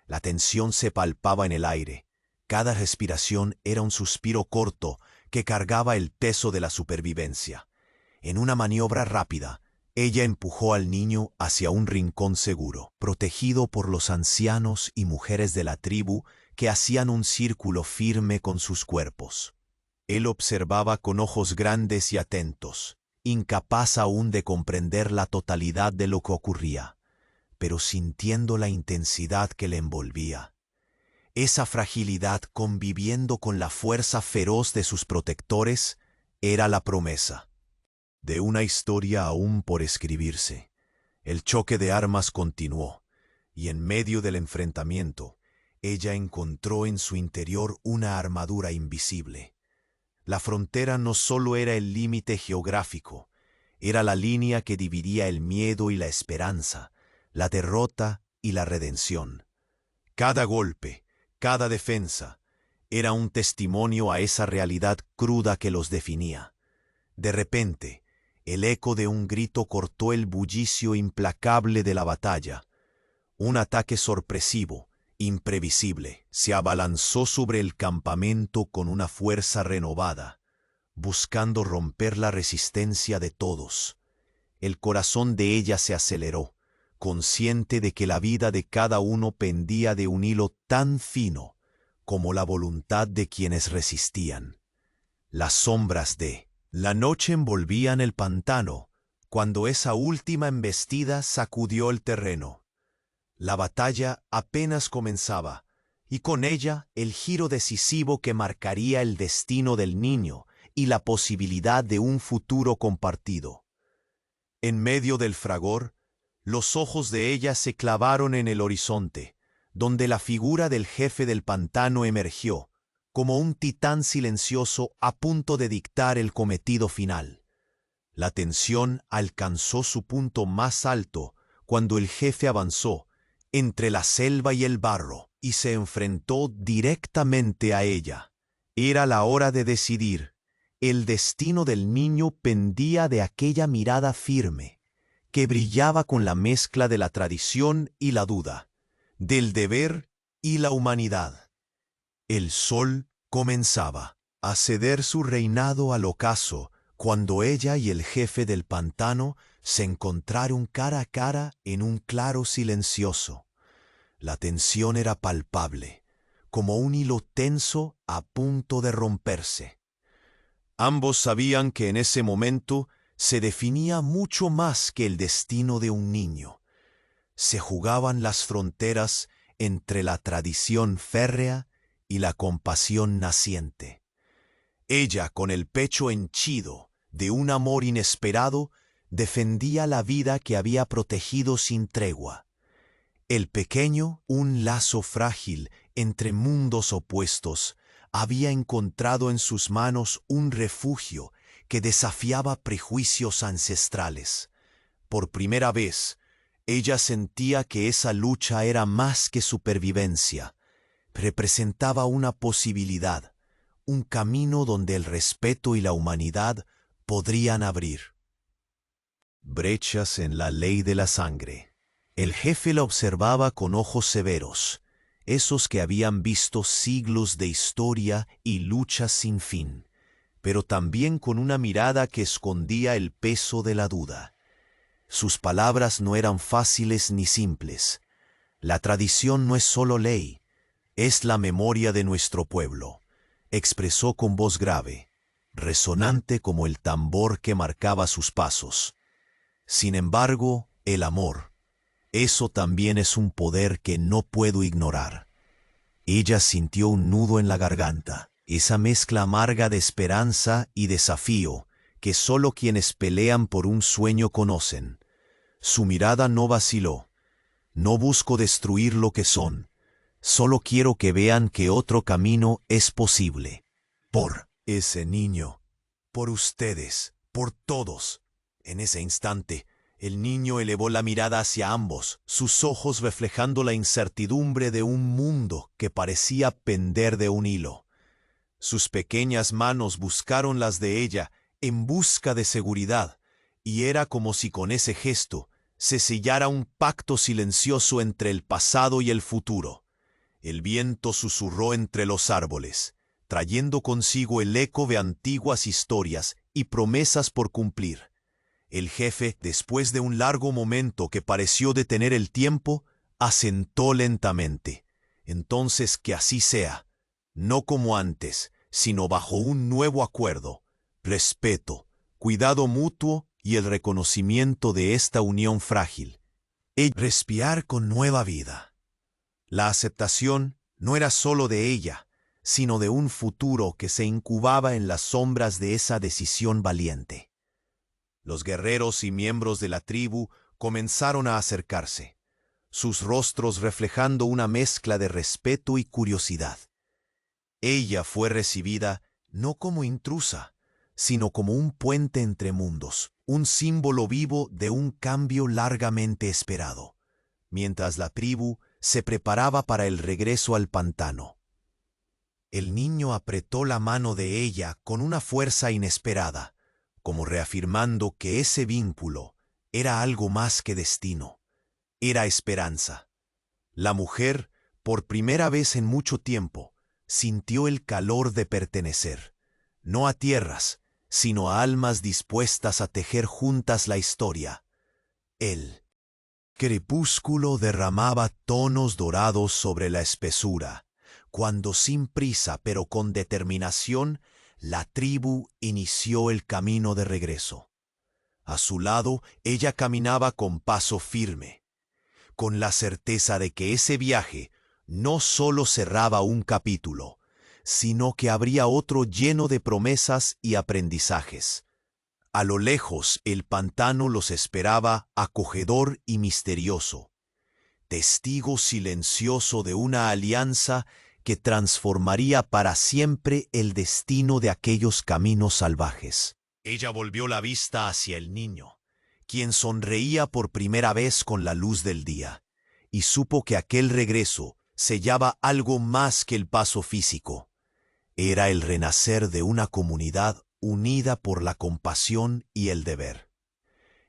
S1: La tensión se palpaba en el aire. Cada respiración era un suspiro corto que cargaba el peso de la supervivencia. En una maniobra rápida, ella empujó al niño hacia un rincón seguro, protegido por los ancianos y mujeres de la tribu que hacían un círculo firme con sus cuerpos. Él observaba con ojos grandes y atentos, incapaz aún de comprender la totalidad de lo que ocurría, pero sintiendo la intensidad que le envolvía. Esa fragilidad conviviendo con la fuerza feroz de sus protectores era la promesa de una historia aún por escribirse. El choque de armas continuó, y en medio del enfrentamiento, ella encontró en su interior una armadura invisible. La frontera no solo era el límite geográfico, era la línea que dividía el miedo y la esperanza, la derrota y la redención. Cada golpe, cada defensa, era un testimonio a esa realidad cruda que los definía. De repente, el eco de un grito cortó el bullicio implacable de la batalla. Un ataque sorpresivo, imprevisible, se abalanzó sobre el campamento con una fuerza renovada, buscando romper la resistencia de todos. El corazón de ella se aceleró, consciente de que la vida de cada uno pendía de un hilo tan fino como la voluntad de quienes resistían. Las sombras de la noche envolvían el pantano cuando esa última embestida sacudió el terreno. La batalla apenas comenzaba, y con ella el giro decisivo que marcaría el destino del niño y la posibilidad de un futuro compartido. En medio del fragor, los ojos de ella se clavaron en el horizonte, donde la figura del jefe del pantano emergió, como un titán silencioso a punto de dictar el cometido final. La tensión alcanzó su punto más alto cuando el jefe avanzó entre la selva y el barro y se enfrentó directamente a ella. Era la hora de decidir. El destino del niño pendía de aquella mirada firme, que brillaba con la mezcla de la tradición y la duda, del deber y la humanidad. El sol comenzaba a ceder su reinado al ocaso cuando ella y el jefe del pantano se encontraron cara a cara en un claro silencioso. La tensión era palpable, como un hilo tenso a punto de romperse. Ambos sabían que en ese momento se definía mucho más que el destino de un niño. Se jugaban las fronteras entre la tradición férrea y la compasión naciente. Ella, con el pecho henchido de un amor inesperado, defendía la vida que había protegido sin tregua. El pequeño, un lazo frágil entre mundos opuestos, había encontrado en sus manos un refugio que desafiaba prejuicios ancestrales. Por primera vez, ella sentía que esa lucha era más que supervivencia. Representaba una posibilidad, un camino donde el respeto y la humanidad podrían abrir brechas en la ley de la sangre. El jefe la observaba con ojos severos, esos que habían visto siglos de historia y luchas sin fin, pero también con una mirada que escondía el peso de la duda. Sus palabras no eran fáciles ni simples. La tradición no es solo ley, es la memoria de nuestro pueblo, expresó con voz grave, resonante como el tambor que marcaba sus pasos. Sin embargo, el amor, eso también es un poder que no puedo ignorar. Ella sintió un nudo en la garganta, esa mezcla amarga de esperanza y desafío que solo quienes pelean por un sueño conocen. Su mirada no vaciló. No busco destruir lo que son. Solo quiero que vean que otro camino es posible. Por ese niño, por ustedes, por todos. En ese instante, el niño elevó la mirada hacia ambos, sus ojos reflejando la incertidumbre de un mundo que parecía pender de un hilo. Sus pequeñas manos buscaron las de ella en busca de seguridad, y era como si con ese gesto se sellara un pacto silencioso entre el pasado y el futuro. El viento susurró entre los árboles, trayendo consigo el eco de antiguas historias y promesas por cumplir. El jefe, después de un largo momento que pareció detener el tiempo, asentó lentamente. Entonces que así sea, no como antes, sino bajo un nuevo acuerdo, respeto, cuidado mutuo y el reconocimiento de esta unión frágil. Respirar con nueva vida. La aceptación no era solo de ella, sino de un futuro que se incubaba en las sombras de esa decisión valiente. Los guerreros y miembros de la tribu comenzaron a acercarse, sus rostros reflejando una mezcla de respeto y curiosidad. Ella fue recibida no como intrusa, sino como un puente entre mundos, un símbolo vivo de un cambio largamente esperado, mientras la tribu se preparaba para el regreso al pantano. El niño apretó la mano de ella con una fuerza inesperada, como reafirmando que ese vínculo era algo más que destino, era esperanza. La mujer, por primera vez en mucho tiempo, sintió el calor de pertenecer, no a tierras, sino a almas dispuestas a tejer juntas la historia. El crepúsculo derramaba tonos dorados sobre la espesura, cuando sin prisa pero con determinación, la tribu inició el camino de regreso. A su lado, ella caminaba con paso firme, con la certeza de que ese viaje no solo cerraba un capítulo, sino que habría otro lleno de promesas y aprendizajes. A lo lejos el pantano los esperaba acogedor y misterioso, testigo silencioso de una alianza que transformaría para siempre el destino de aquellos caminos salvajes. Ella volvió la vista hacia el niño, quien sonreía por primera vez con la luz del día, y supo que aquel regreso sellaba algo más que el paso físico. Era el renacer de una comunidad unida por la compasión y el deber.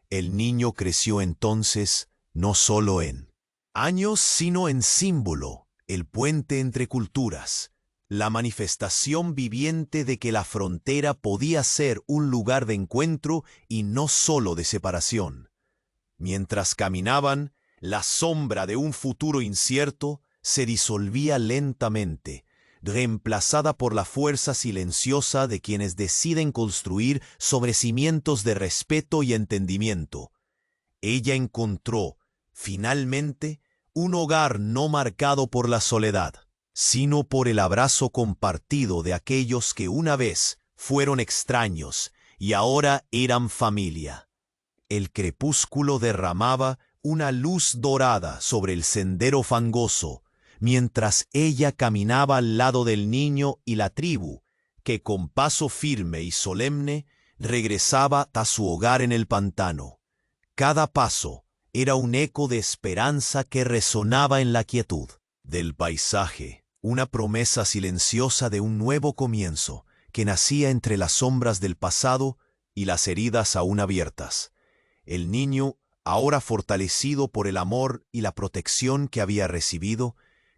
S1: El niño creció entonces no solo en años, sino en símbolo, el puente entre culturas, la manifestación viviente de que la frontera podía ser un lugar de encuentro y no solo de separación. Mientras caminaban, la sombra de un futuro incierto se disolvía lentamente, reemplazada por la fuerza silenciosa de quienes deciden construir sobre cimientos de respeto y entendimiento. Ella encontró, finalmente, un hogar no marcado por la soledad, sino por el abrazo compartido de aquellos que una vez fueron extraños y ahora eran familia. El crepúsculo derramaba una luz dorada sobre el sendero fangoso, mientras ella caminaba al lado del niño y la tribu, que con paso firme y solemne regresaba a su hogar en el pantano. Cada paso era un eco de esperanza que resonaba en la quietud del paisaje, una promesa silenciosa de un nuevo comienzo que nacía entre las sombras del pasado y las heridas aún abiertas. El niño, ahora fortalecido por el amor y la protección que había recibido,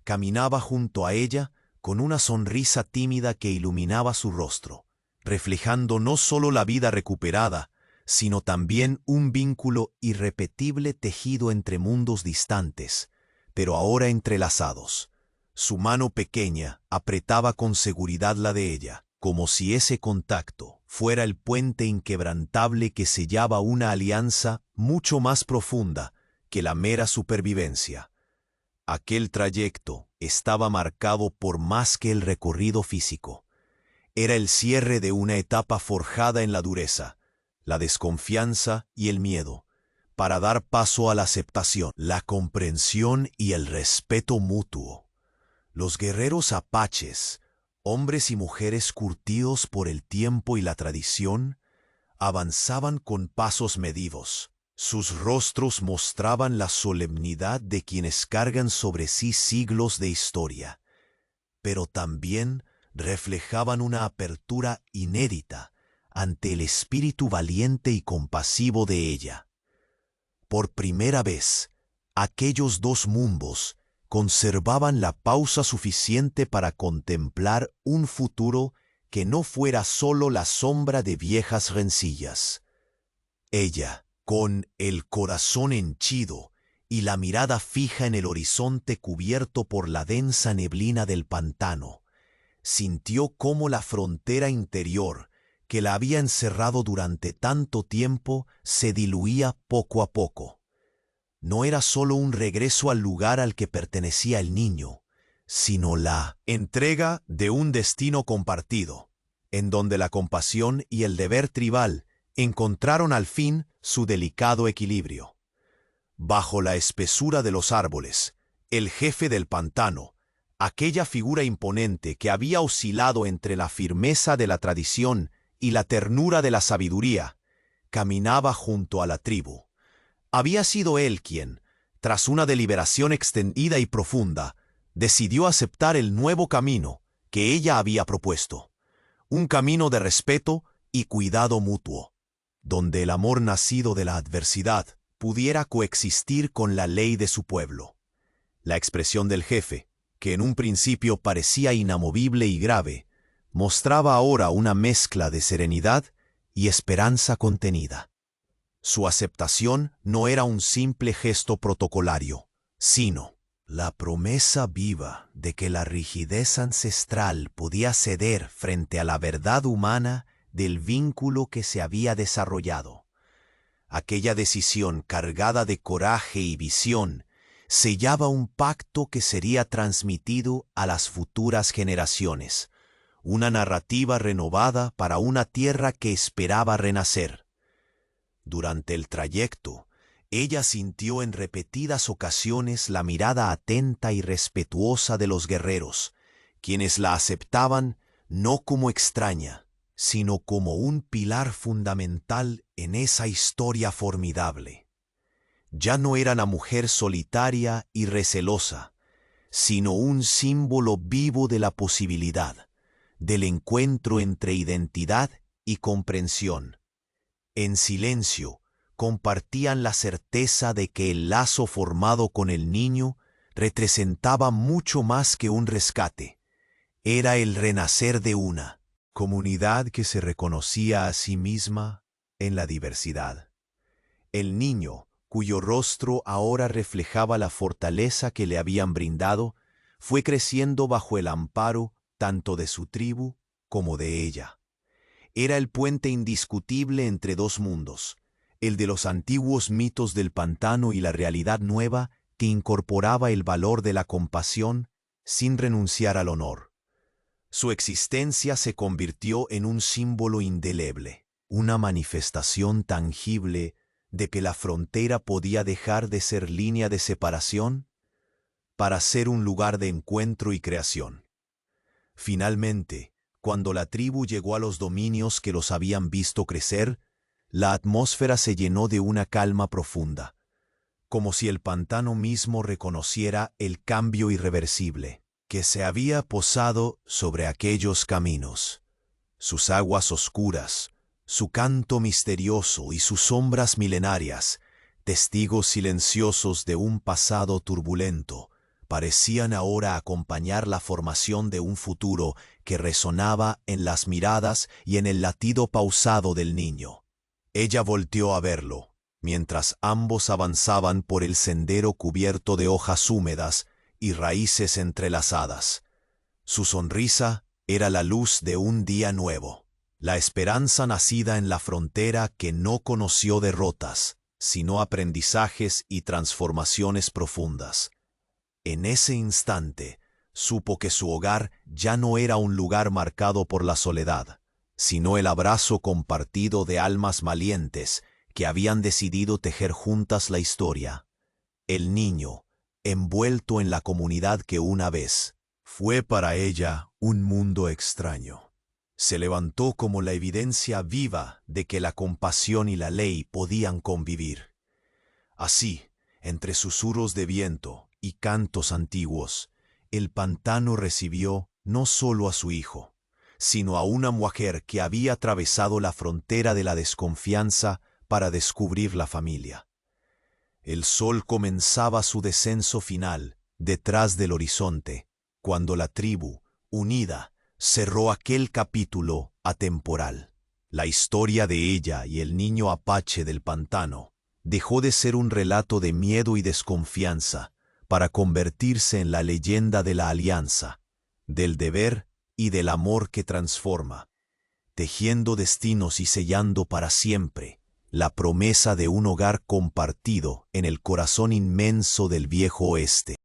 S1: caminaba junto a ella con una sonrisa tímida que iluminaba su rostro, reflejando no solo la vida recuperada, sino también un vínculo irrepetible tejido entre mundos distantes, pero ahora entrelazados. Su mano pequeña apretaba con seguridad la de ella, como si ese contacto fuera el puente inquebrantable que sellaba una alianza mucho más profunda que la mera supervivencia. Aquel trayecto estaba marcado por más que el recorrido físico. Era el cierre de una etapa forjada en la dureza, la desconfianza y el miedo, para dar paso a la aceptación, la comprensión y el respeto mutuo. Los guerreros apaches, hombres y mujeres curtidos por el tiempo y la tradición, avanzaban con pasos medidos. Sus rostros mostraban la solemnidad de quienes cargan sobre sí siglos de historia, pero también reflejaban una apertura inédita ante el espíritu valiente y compasivo de ella. Por primera vez, aquellos dos mundos conservaban la pausa suficiente para contemplar un futuro que no fuera solo la sombra de viejas rencillas. Ella, con el corazón henchido y la mirada fija en el horizonte cubierto por la densa neblina del pantano, sintió cómo la frontera interior que la había encerrado durante tanto tiempo se diluía poco a poco. No era solo un regreso al lugar al que pertenecía el niño, sino la entrega de un destino compartido, en donde la compasión y el deber tribal encontraron al fin su delicado equilibrio. Bajo la espesura de los árboles, el jefe del pantano, aquella figura imponente que había oscilado entre la firmeza de la tradición y la ternura de la sabiduría, caminaba junto a la tribu. Había sido él quien, tras una deliberación extendida y profunda, decidió aceptar el nuevo camino que ella había propuesto, un camino de respeto y cuidado mutuo, donde el amor nacido de la adversidad pudiera coexistir con la ley de su pueblo. La expresión del jefe, que en un principio parecía inamovible y grave, mostraba ahora una mezcla de serenidad y esperanza contenida. Su aceptación no era un simple gesto protocolario, sino la promesa viva de que la rigidez ancestral podía ceder frente a la verdad humana del vínculo que se había desarrollado. Aquella decisión cargada de coraje y visión sellaba un pacto que sería transmitido a las futuras generaciones, una narrativa renovada para una tierra que esperaba renacer, Durante el trayecto, ella sintió en repetidas ocasiones la mirada atenta y respetuosa de los guerreros, quienes la aceptaban no como extraña, sino como un pilar fundamental en esa historia formidable. Ya no era la mujer solitaria y recelosa, sino un símbolo vivo de la posibilidad, del encuentro entre identidad y comprensión. En silencio, compartían la certeza de que el lazo formado con el niño representaba mucho más que un rescate. Era el renacer de una comunidad que se reconocía a sí misma en la diversidad. El niño, cuyo rostro ahora reflejaba la fortaleza que le habían brindado, fue creciendo bajo el amparo tanto de su tribu como de ella. Era el puente indiscutible entre dos mundos, el de los antiguos mitos del pantano y la realidad nueva que incorporaba el valor de la compasión sin renunciar al honor. Su existencia se convirtió en un símbolo indeleble, una manifestación tangible de que la frontera podía dejar de ser línea de separación para ser un lugar de encuentro y creación. Finalmente, cuando la tribu llegó a los dominios que los habían visto crecer, la atmósfera se llenó de una calma profunda, como si el pantano mismo reconociera el cambio irreversible que se había posado sobre aquellos caminos. Sus aguas oscuras, su canto misterioso y sus sombras milenarias, testigos silenciosos de un pasado turbulento, parecían ahora acompañar la formación de un futuro que resonaba en las miradas y en el latido pausado del niño. Ella volteó a verlo, mientras ambos avanzaban por el sendero cubierto de hojas húmedas y raíces entrelazadas. Su sonrisa era la luz de un día nuevo, la esperanza nacida en la frontera que no conoció derrotas, sino aprendizajes y transformaciones profundas. En ese instante, supo que su hogar ya no era un lugar marcado por la soledad, sino el abrazo compartido de almas valientes que habían decidido tejer juntas la historia. El niño, envuelto en la comunidad que una vez fue para ella un mundo extraño, se levantó como la evidencia viva de que la compasión y la ley podían convivir. Así, entre susurros de viento y cantos antiguos, el pantano recibió no solo a su hijo, sino a una mujer que había atravesado la frontera de la desconfianza para descubrir la familia. El sol comenzaba su descenso final detrás del horizonte, cuando la tribu, unida, cerró aquel capítulo atemporal. La historia de ella y el niño apache del pantano dejó de ser un relato de miedo y desconfianza para convertirse en la leyenda de la alianza, del deber y del amor que transforma, tejiendo destinos y sellando para siempre la promesa de un hogar compartido en el corazón inmenso del viejo oeste.